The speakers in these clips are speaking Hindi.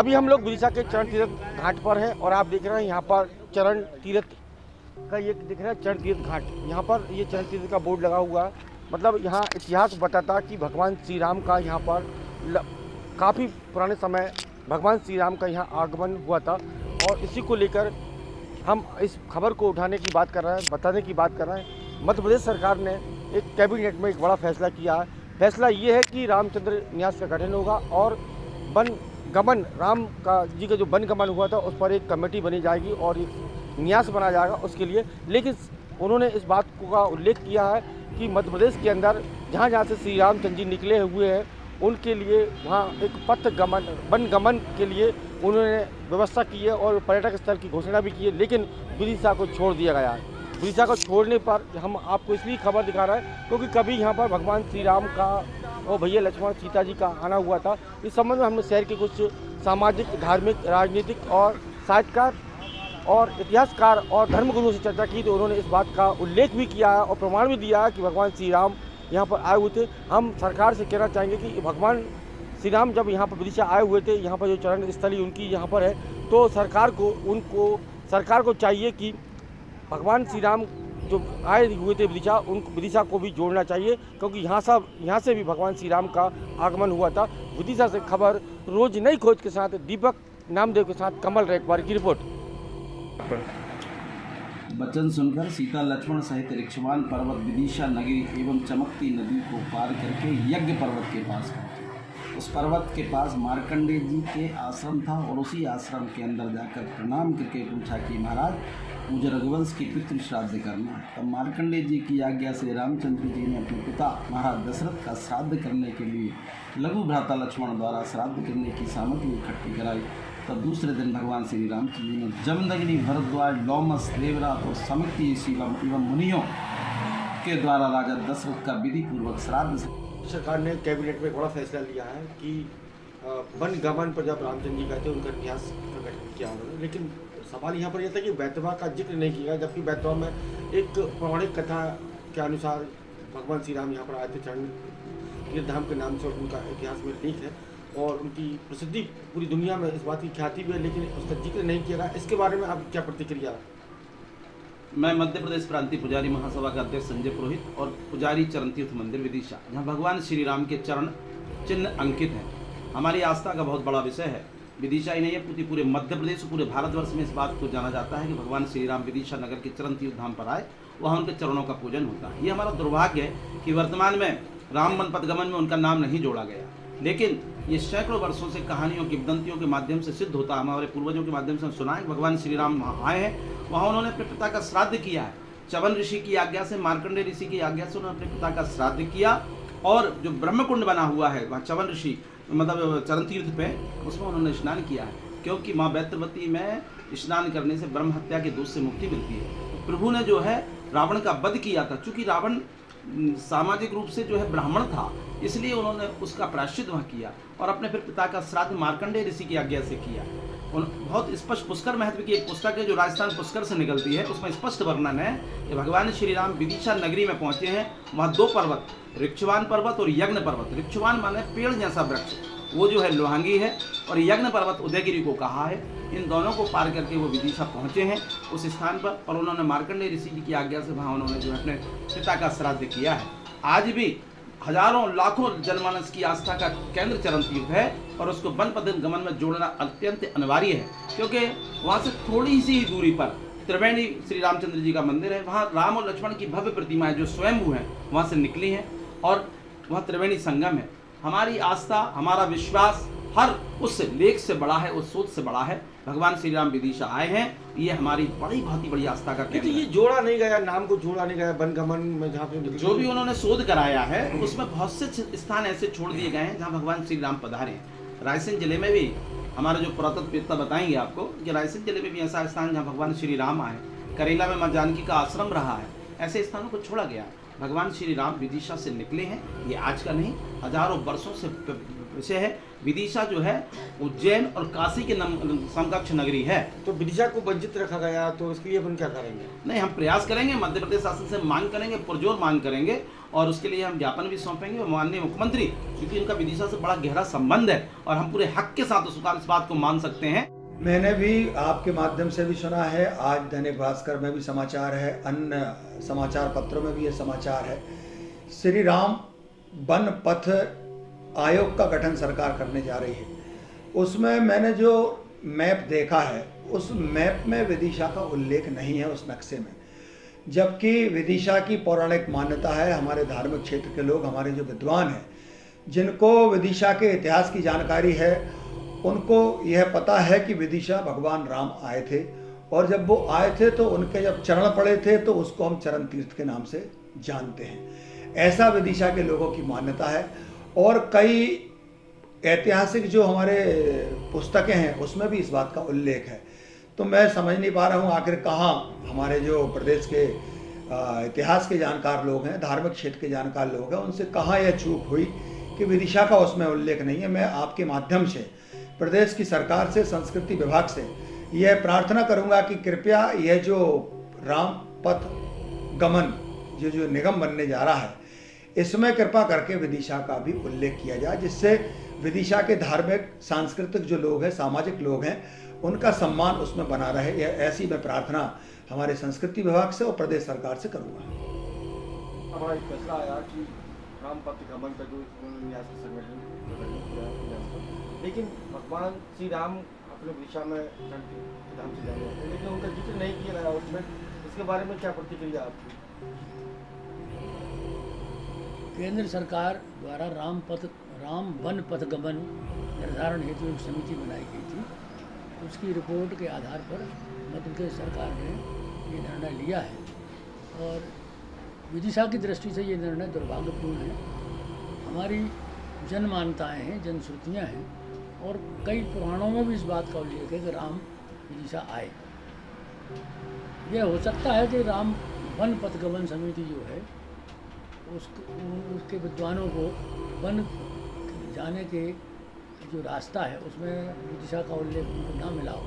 अभी हम लोग विदिशा के चरण तीर्थ घाट पर हैं और आप देख रहे हैं यहाँ पर चरण तीर्थ का ये दिख रहा है चरण तीर्थ घाट। यहाँ पर ये चरण तीर्थ का बोर्ड लगा हुआ है। मतलब यहाँ इतिहास बताता कि भगवान श्री राम का यहाँ पर काफ़ी पुराने समय भगवान श्री राम का यहाँ आगमन हुआ था और इसी को लेकर हम इस खबर को उठाने की बात कर रहे हैं, बताने की बात कर रहे हैं। मध्य प्रदेश सरकार ने एक कैबिनेट में एक बड़ा फैसला किया है। फैसला ये है कि रामचंद्र न्यास का गठन होगा और वन गमन राम का जी का जो वन गमन हुआ था उस पर एक कमेटी बनी जाएगी और एक न्यास बना जाएगा उसके लिए। लेकिन उन्होंने इस बात का उल्लेख किया है कि मध्य प्रदेश के अंदर जहाँ जहाँ से श्री रामचंद्र जी निकले हुए हैं उनके लिए वहाँ एक पथ गमन वन गमन के लिए उन्होंने व्यवस्था की है और पर्यटक स्थल की घोषणा भी की है। लेकिन विदिशा को छोड़ दिया गया है। विदिशा को छोड़ने पर हम आपको इसलिए खबर दिखा रहे हैं क्योंकि कभी यहाँ पर भगवान श्री राम का और भैया लक्ष्मण सीता जी का आना हुआ था। इस संबंध में हमने शहर के कुछ सामाजिक, धार्मिक, राजनीतिक और साहित्यकार और इतिहासकार और धर्मगुरुओं से चर्चा की तो उन्होंने इस बात का उल्लेख भी किया है और प्रमाण भी दिया है कि भगवान श्री राम यहाँ पर आए हुए थे। हम सरकार से कहना चाहेंगे कि भगवान श्री राम जब यहाँ पर विदिशा आए हुए थे, यहाँ पर जो चरण स्थली उनकी यहाँ पर है, तो सरकार को चाहिए कि भगवान श्री राम जो आए हुए थे विदिशा को भी जोड़ना चाहिए क्योंकि यहाँ से भी भगवान श्री राम का आगमन हुआ था। विदिशा से खबर रोज नई खोज के साथ दीपक नामदेव के साथ कमल रेखवार की रिपोर्ट। वचन सुनकर सीता लक्ष्मण सहित ऋक्षवान पर्वत विदिशा नगरी एवं चमकती नदी को पार करके यज्ञ पर्वत के पास पहुँचे। उस पर्वत के पास मार्कंडेय जी के आश्रम था और उसी आश्रम के अंदर जाकर प्रणाम करके पूछा कि महाराज मुझे रघुवंश की पितृ श्राद्ध करना है। तब मार्कंडेय जी की आज्ञा से रामचंद्र जी ने अपने पिता महाराज दशरथ का श्राद्ध करने के लिए लघु भ्राता लक्ष्मण द्वारा श्राद्ध करने की सामग्री इकट्ठी कराई। तब दूसरे दिन भगवान श्री रामचंद्र जी ने जमदग्नि, भरद्वाज, लौमस, देवरात और समिति शिवम एवं मुनियों के द्वारा राजा दशरथ का विधि पूर्वक श्राद्ध। सरकार ने कैबिनेट में एक बड़ा फैसला लिया है कि वन गमन पर जब रामचंद्र जी गए थे उनका न्यास का गठन किया उन्होंने। लेकिन सवाल यहाँ पर यह था कि बैतवा का जिक्र नहीं किया, जबकि बैतवा में एक पौराणिक कथा के अनुसार भगवान श्री राम यहाँ पर आए थे। चरण तीर्थधाम के नाम से उनका इतिहास में लेख है और उनकी प्रसिद्धि पूरी दुनिया में इस बात की ख्याति भी है, लेकिन उसका जिक्र नहीं किया गया। इसके बारे में आप क्या प्रतिक्रिया? मैं मध्य प्रदेश प्रांतीय पुजारी महासभा का अध्यक्ष संजय पुरोहित और पुजारी चरण तीर्थ मंदिर विदिशा, जहाँ भगवान श्री राम के चरण चिन्ह अंकित हैं, हमारी आस्था का बहुत बड़ा विषय है। विदिशा ही नहीं है, पूरे मध्य प्रदेश, पूरे भारतवर्ष में इस बात को जाना जाता है कि भगवान श्री राम विदिशा नगर के चरण तीर्थ धाम पर आए, वहाँ उनके चरणों का पूजन होता है। ये हमारा दुर्भाग्य है कि वर्तमान में राम वन पथगमन में उनका नाम नहीं जोड़ा गया, लेकिन ये सैकड़ों वर्षों से कहानियों किंवदंतियों के माध्यम से सिद्ध होता है। हमारे पूर्वजों के माध्यम से हम सुना है कि भगवान श्री राम वहाँ आए हैं, वहाँ उन्होंने अपने पिता का श्राद्ध किया है। च्यवन ऋषि की आज्ञा से, मार्कंडेय ऋषि की आज्ञा से उन्होंने अपने पिता का श्राद्ध किया और जो ब्रह्मकुंड बना हुआ है वहाँ च्यवन ऋषि मतलब चरण तीर्थ पे, उसमें उन्होंने स्नान किया है, क्योंकि माँ बैत्रवती में स्नान करने से ब्रह्म हत्या के दोष से मुक्ति मिलती है। प्रभु ने जो है रावण का वध किया था, चूँकि रावण सामाजिक रूप से जो है ब्राह्मण था, इसलिए उन्होंने उसका प्रायश्चित वहाँ किया और अपने फिर पिता का श्राद्ध मार्कंडेय ऋषि की आज्ञा से किया। बहुत स्पष्ट पुष्कर महत्व की एक पुस्तक है जो राजस्थान पुष्कर से निकलती है, उसमें स्पष्ट वर्णन है कि भगवान श्री राम विदिशा नगरी में पहुंचे हैं। वहाँ दो पर्वत, ऋक्षवान पर्वत और यज्ञ पर्वत। ऋक्षवान माने पेड़ जैसा वृक्ष, वो जो है लोहांगी है, और यज्ञ पर्वत उदयगिरी को कहा है। इन दोनों को पार करके वो विदिशा पहुँचे हैं उस स्थान पर, और उन्होंने मार्कंडेय ऋषि जी की आज्ञा से वहाँ उन्होंने जो अपने पिता का श्राद्ध किया है। आज भी हजारों लाखों जनमानस की आस्था का केंद्र चरण तीर्थ है और उसको वन पथ गमन में जोड़ना अत्यंत अनिवार्य है, क्योंकि वहाँ से थोड़ी सी दूरी पर त्रिवेणी श्री रामचंद्र जी का मंदिर है। वहाँ राम और लक्ष्मण की भव्य प्रतिमाएं जो स्वयंभू हैं वहाँ से निकली हैं और वहाँ त्रिवेणी संगम है। हमारी आस्था, हमारा विश्वास हर उस लेख से बड़ा है, उस सोच से बड़ा है। भगवान श्री राम विदिशा आए हैं, ये हमारी बहुत ही बड़ी आस्था का केंद्र है। ये जोड़ा नहीं गया, नाम को जोड़ा नहीं गया वन गमन में, जहाँ पे जो भी उन्होंने शोध कराया है उसमें बहुत से स्थान ऐसे छोड़ दिए गए हैं जहाँ भगवान श्री राम पधारे। रायसेन जिले में भी हमारे जो पुरातत्ववेत्ता बताएंगे आपको कि रायसेन जिले में भी ऐसा स्थान जहाँ भगवान श्री राम आए। करेला में माँ जानकी का आश्रम रहा है, ऐसे स्थानों को छोड़ा गया। भगवान श्री राम विदिशा से निकले हैं, ये आज का नहीं, हजारों वर्षों से विषय है। विदिशा जो है उज्जैन और काशी के समकक्ष नगरी है। तो विदिशा को वंचित रखा गया, तो इसके लिए अपन क्या करेंगे? नहीं, हम प्रयास करेंगे, मध्य प्रदेश शासन से मांग करेंगे, पुरजोर मांग करेंगे और उसके लिए हम ज्ञापन भी सौंपेंगे। और माननीय मुख्यमंत्री, क्योंकि उनका विदिशा से बड़ा गहरा संबंध है और हम पूरे हक के साथ इस बात को मान सकते हैं। मैंने भी आपके माध्यम से भी सुना है, आज दैनिक भास्कर में भी समाचार है, अन्य समाचार पत्रों में भी ये समाचार है, श्री राम वन पथ आयोग का गठन सरकार करने जा रही है। उसमें मैंने जो मैप देखा है, उस मैप में विदिशा का उल्लेख नहीं है उस नक्शे में, जबकि विदिशा की पौराणिक मान्यता है। हमारे धार्मिक क्षेत्र के लोग, हमारे जो विद्वान हैं, जिनको विदिशा के इतिहास की जानकारी है, उनको यह पता है कि विदिशा भगवान राम आए थे, और जब वो आए थे तो उनके जब चरण पड़े थे तो उसको हम चरण तीर्थ के नाम से जानते हैं। ऐसा विदिशा के लोगों की मान्यता है। और कई ऐतिहासिक जो हमारे पुस्तकें हैं उसमें भी इस बात का उल्लेख है। तो मैं समझ नहीं पा रहा हूँ आखिर कहाँ हमारे जो प्रदेश के इतिहास के जानकार लोग हैं, धार्मिक क्षेत्र के जानकार लोग हैं, उनसे कहाँ यह चूक हुई कि विदिशा का उसमें उल्लेख नहीं है। मैं आपके माध्यम से प्रदेश की सरकार से, संस्कृति विभाग से यह प्रार्थना करूंगा कि कृपया यह जो राम पथ गमन जो निगम बनने जा रहा है, इसमें कृपा करके विदिशा का भी उल्लेख किया जाए, जिससे विदिशा के धार्मिक, सांस्कृतिक जो लोग हैं, सामाजिक लोग हैं, उनका सम्मान उसमें बना रहे। यह ऐसी मैं प्रार्थना हमारे संस्कृति विभाग से और प्रदेश सरकार से करूंगा। हमारा एक फैसला आया कि राम पथ गमन का जो न्यास संगठन किया, लेकिन भगवान श्री राम अपने विदिशा में धाम से जाने वाले, लेकिन उनका जिक्र नहीं किया गया उसमें। इसके बारे में क्या प्रतिक्रिया आपकी? केंद्र सरकार द्वारा राम वन पथ गमन निर्धारण हेतु एक समिति बनाई गई थी। उसकी रिपोर्ट के आधार पर मध्य प्रदेश सरकार ने ये निर्णय लिया है, और विदिशा की दृष्टि से ये निर्णय दुर्भाग्यपूर्ण है। हमारी जन मान्यताएँ हैं, जनश्रुतियाँ हैं, और कई पुराणों में भी इस बात का उल्लेख है कि राम विदिशा आए। यह हो सकता है कि राम वन पथ गमन समिति जो है उसके विद्वानों को वन जाने के जो रास्ता है उसमें विदिशा का उल्लेख उनको ना मिला हो,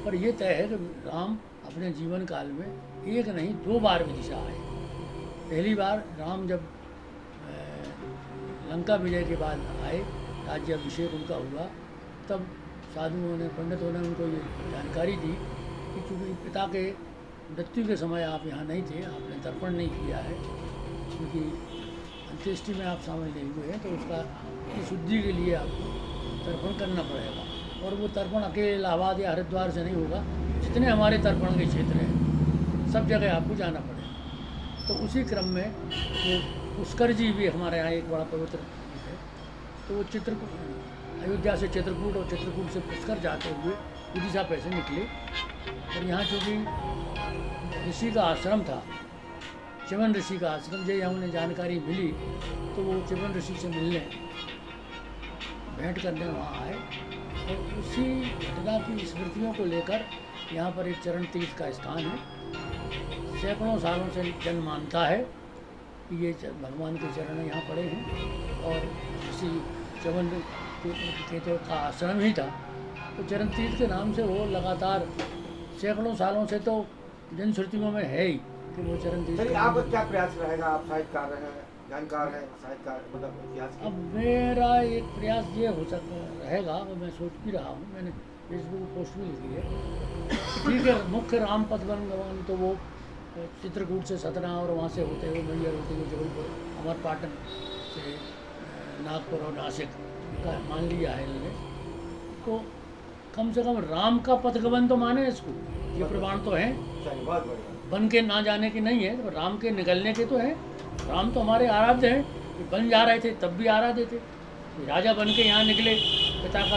पर यह तय है कि राम अपने जीवन काल में एक नहीं 2 बार विदिशा आए। पहली बार राम जब लंका विजय के बाद आए, राज्याभिषेक उनका हुआ, तब साधुओं ने, पंडितों ने उनको ये जानकारी दी कि चूँकि पिता के मृत्यु के समय आप यहाँ नहीं थे, आपने तर्पण नहीं किया है, क्योंकि अंत्येष्टि में आप शामिल नहीं हुए हैं, तो उसका की शुद्धि के लिए आपको तर्पण करना पड़ेगा। और वो तर्पण अकेले इलाहाबाद या हरिद्वार से नहीं होगा, जितने हमारे तर्पण के क्षेत्र हैं सब जगह आपको जाना पड़ेगा। तो उसी क्रम में वो पुष्कर जी भी हमारे यहाँ एक बड़ा पवित्र है, तो वो अयोध्या से चित्रकूट और चित्रकूट से पुष्कर जाते हुए विदिशा पे से निकले। और यहाँ चूँकि ऋषि का आश्रम था, चिमन ऋषि का आश्रम, जो हमें जानकारी मिली तो वो चिमन ऋषि से मिलने, भेंट करने वहाँ आए। और उसी घटना की स्मृतियों को लेकर यहाँ पर एक चरण तीर्थ का स्थान है। सैकड़ों सालों से जन मानता है कि ये भगवान के चरण यहाँ पड़े हैं, और इसी चिमन के तो का आश्रम ही था। तो चरण तीर्थ के नाम से वो लगातार सैकड़ों सालों से तो जनश्रुतियों में है ही कि वो चरण तीर्थ। आपका क्या प्रयास रहेगा? आप साहित्यकार हैं, जानकार हैं, साहित्यकार, मतलब इतिहास। अब मेरा एक प्रयास ये हो सकता रहेगा, और मैं सोच भी रहा हूँ, मैंने फेसबुक पर पोस्ट भी लिखी है। ठीक है, मुख्य राम पथ गमन तो वो चित्रकूट से सतना और वहाँ से होते हुए मैहर होते हुए जबलपुर, अमरपाटन से नागपुर और नासिक का मान लिया है इन्होंने। तो कम से कम राम का पथगमन तो माने इसको, ये प्रमाण तो हैं। बहुत बढ़िया। बन के ना जाने की नहीं है, तो राम के निकलने के तो हैं। राम तो हमारे आराध्य हैं, बन जा रहे थे तब भी आराध्य थे। राजा बन के यहाँ निकले, पिता का